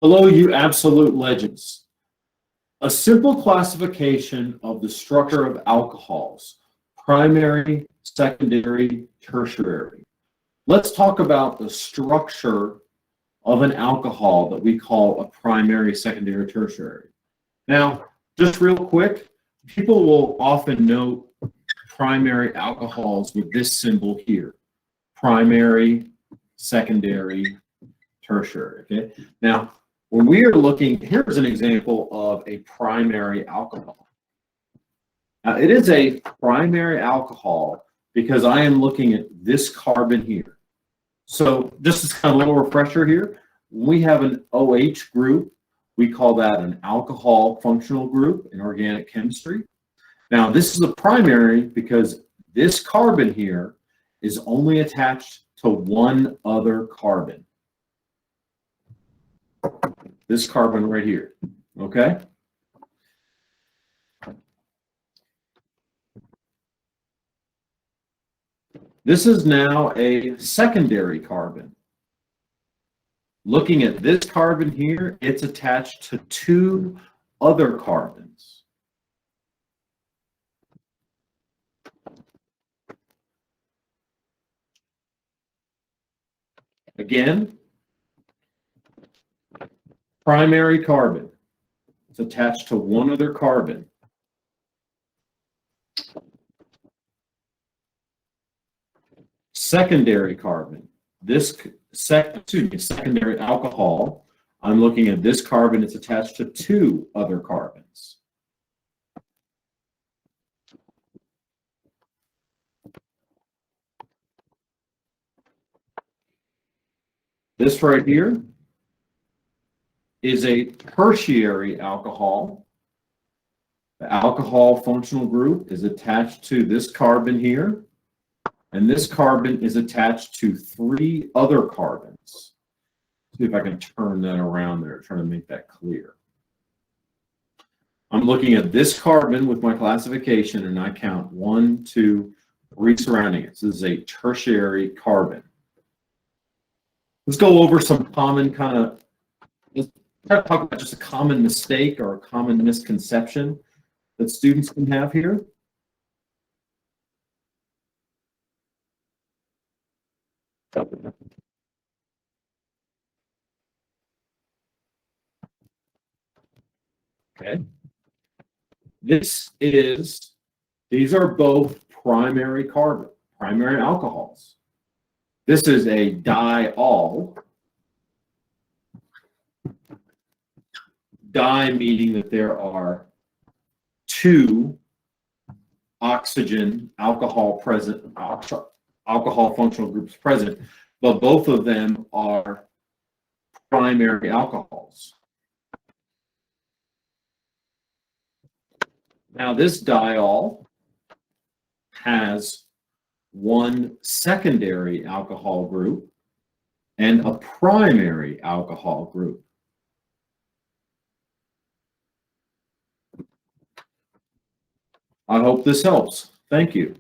Hello, you absolute legends. A simple classification of the structure of alcohols: primary, secondary, tertiary. Let's talk about the structure of an alcohol that we call a primary, secondary, tertiary. Now, just real quick, people will often note primary alcohols with this symbol here: primary, secondary, tertiary. Okay. Now, when we are looking, here's an example of a primary alcohol. Now, it is a primary alcohol because I am looking at this carbon here. So just as kind of a little refresher here, when we have an OH group, we call that an alcohol functional group in organic chemistry. Now, this is a primary because this carbon here is only attached to one other carbon. This carbon right here, okay? This is now a secondary carbon. Looking at this carbon here, it's attached to two other carbons. Again, primary carbon. It's attached to one other carbon. Secondary carbon. Secondary alcohol. I'm looking at this carbon. It's attached to two other carbons. This right here is a tertiary alcohol. The alcohol functional group is attached to this carbon here, and this carbon is attached to three other carbons. See if I can turn that around there, trying to make that clear. I'm looking at this carbon with my classification, and I count 1, 2, 3 surrounding it. So this is a tertiary carbon. Let's go over some common let's try to talk about just a common mistake or a common misconception that students can have here. Okay. These are both primary alcohols. This is a diol. Di meaning that there are two oxygen alcohol functional groups present, but both of them are primary alcohols. Now, this diol has one secondary alcohol group and a primary alcohol group. I hope this helps. Thank you.